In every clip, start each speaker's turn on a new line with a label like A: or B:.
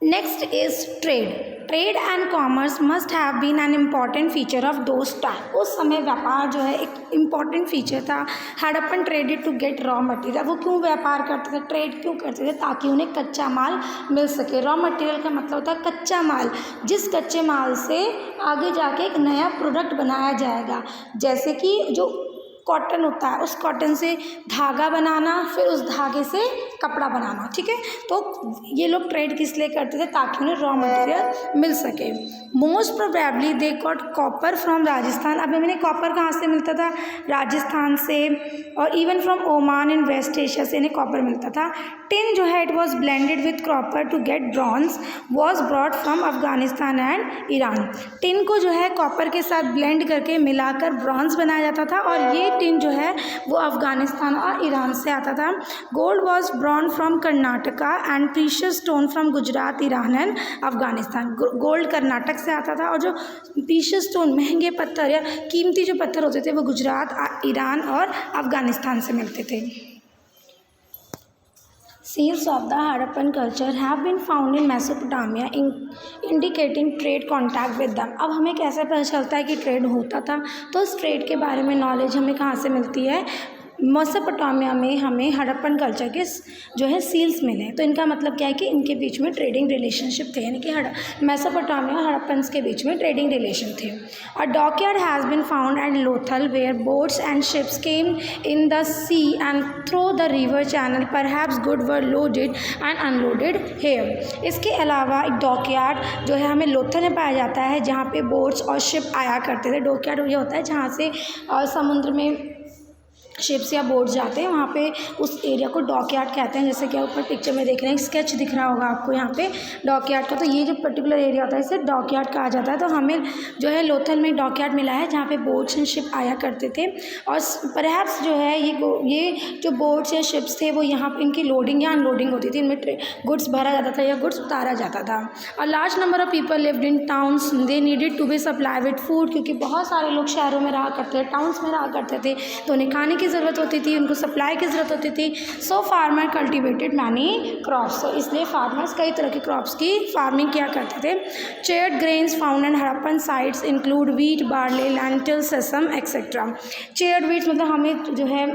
A: Next is trade. Trade and commerce must have been an important feature of those time. उस समय व्यापार जो है एक इम्पॉर्टेंट फीचर था। Harappan traded to get raw material. वो क्यों व्यापार करते थे, ट्रेड क्यों करते थे? ताकि उन्हें कच्चा माल मिल सके। रॉ मटेरियल का मतलब होता है कच्चा माल, जिस कच्चे माल से आगे जाके एक नया प्रोडक्ट बनाया जाएगा। जैसे कि जो कॉटन होता है, उस कॉटन से धागा बनाना, फिर उस धागे से कपड़ा बनाना। ठीक है, तो ये लोग ट्रेड किस लिए करते थे? ताकि उन्हें रॉ मटेरियल मिल सके। Most probably they got copper from Rajasthan. अब मैंने कॉपर कहाँ से मिलता था? राजस्थान से, और even from Oman in West Asia से इन्हें कॉपर मिलता था। टिन जो है it was blended with copper to get bronze, was brought from Afghanistan and Iran. Tin को जो है कॉपर के साथ ब्लेंड करके मिलाकर ब्रॉन्ज बनाया जाता था, और ये टिन जो है वो अफगानिस्तान और ईरान से आता था। Gold was brought from Karnataka and precious stone from Gujarat, Iran and Afghanistan. Gold Karnataka से आता था, और जो प्रीशियस स्टोन, महंगे पत्थर या कीमती जो पत्थर होते थे, वो गुजरात, ईरान और अफगानिस्तान से मिलते थे। Seals of the Harappan culture have been found in Mesopotamia, indicating trade contact with them। अब हमें कैसे पता चलता है कि ट्रेड होता था? तो इस ट्रेड के बारे में नॉलेज हमें कहाँ से मिलती है? मेसोपोटामिया में हमें हड़प्पन कल्चर के जो है सील्स मिले। तो इनका मतलब क्या है कि इनके बीच में ट्रेडिंग रिलेशनशिप थे, यानी कि मेसोपोटामिया और हड़प्पन्स के बीच में ट्रेडिंग रिलेशन थे। A dockyard has been found at Lothal where boats and ships came in the sea and through the river channel, perhaps good were loaded and unloaded here. इसके अलावा एक डॉकयार्ड जो है हमें लोथल में पाया जाता है, जहाँ पे बोट्स और शिप आया करते थे। डॉकयार्ड ये होता है जहाँ से समुद्र में शिप्स या बोट्स जाते हैं, वहाँ पे उस एरिया को डॉकयार्ड कहते हैं। जैसे कि ऊपर पिक्चर में देख रहे हैं, स्केच दिख रहा होगा आपको यहाँ पे डॉकयार्ड का। तो ये जो पर्टिकुलर एरिया होता है इसे डॉकयार्ड कहा जाता है। तो हमें जो है लोथल में डॉकयार्ड मिला है, जहाँ पे बोट्स एंड शिप आया करते थे। और परहैप्स जो है ये जो बोट्स या शिप्स थे वो यहाँ पर इनकी लोडिंग या अनलोडिंग होती थी, इनमें गुड्स भरा जाता था या गुड्स उतारा जाता था। और large number of people lived in towns, they needed to be supply with food, क्योंकि बहुत सारे लोग शहरों में रहा करते थे, टाउन्स में रहा करते थे, तो उन्हें खाने की ज़रूरत होती थी, उनको सप्लाई की ज़रूरत होती थी। सो फार्मर कल्टिवेटेड मैनी क्रॉप्स। तो इसलिए फार्मर्स कई तरह के क्रॉप्स की फार्मिंग किया करते थे। Chaired grains found and Harappan sites include wheat, barley, lentil, सेसम etcetera. Chaired wheat मतलब हमें जो है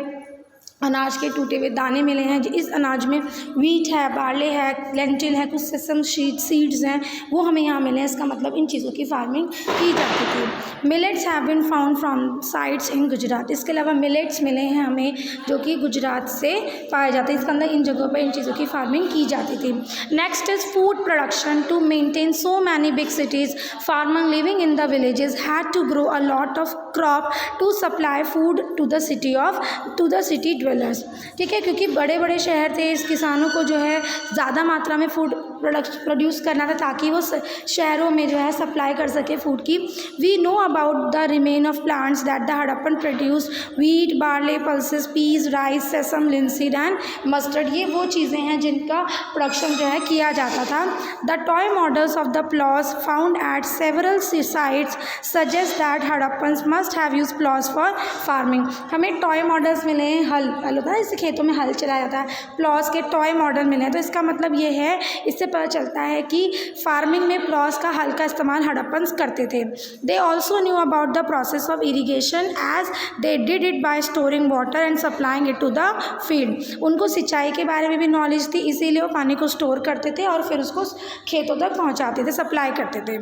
A: अनाज के टूटे हुए दाने मिले हैं। इस अनाज में व्हीट है, बार्ले है, लेंटिल है, कुछ सेसम सीड्स हैं, वो हमें यहाँ मिले हैं। इसका मतलब इन चीज़ों की फार्मिंग की जाती थी। Millets have been found from sites in Gujarat. इसके अलावा मिलेट्स मिले हैं हमें जो कि गुजरात से पाए जाते हैं। इसके अंदर इन जगहों पर इन चीज़ों की फार्मिंग की जाती थी। Next is food production. To maintain so many big cities, farmer living in the villages had to grow a lot of crop to supply food to the city dwellers. ठीक है, क्योंकि बड़े बड़े शहर थे, इस किसानों को जो है ज़्यादा मात्रा में फूड प्रोड्यूस करना था, ताकि वो शहरों में जो है सप्लाई कर सके फूड की। We know about the remain of plants that the Harappan produce wheat, barley, pulses, peas, rice, sesame, linseed and mustard. ये वो चीज़ें हैं जिनका प्रोडक्शन जो है किया जाता था। The toy models of the applause found at several sites suggest that Harappans must have use applause for farming. हमें टॉय मॉडल्स मिले हैं, हल होता है, इससे खेतों में हल चलाया जाता है, प्लॉज के टॉय मॉडल मिले हैं। तो इसका मतलब ये है, इससे पता चलता है कि फार्मिंग में प्लॉज का हल का इस्तेमाल हड़प्पन्स करते थे। They also knew about the process of irrigation as they did it by storing water and supplying it to the field. उनको सिंचाई के बारे में भी नॉलेज थी, इसीलिए वो पानी को स्टोर करते थे और फिर उसको खेतों तक पहुँचाते थे, सप्लाई करते थे।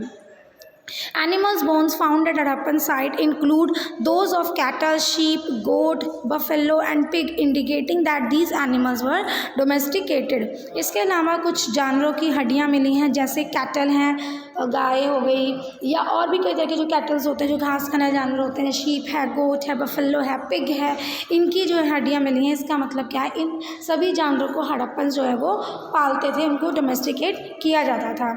A: Animals' bones found at Harappan site include those of cattle, sheep, goat, buffalo and pig, indicating that these animals were domesticated। इसके अलावा कुछ जानवरों की हड्डियाँ मिली हैं, जैसे कैटल हैं, गाय हो गई, या और भी कई तरह के जो कैटल्स होते हैं जो घास खाने जानवर होते हैं, शीप है, गोट है, बफेलो है, पिग है, इनकी जो हड्डियाँ मिली हैं। इसका मतलब क्या है, इन सभी जानवरों को हड़प्पन जो है वो पालते थे, उनको डोमेस्टिकेट किया जाता था।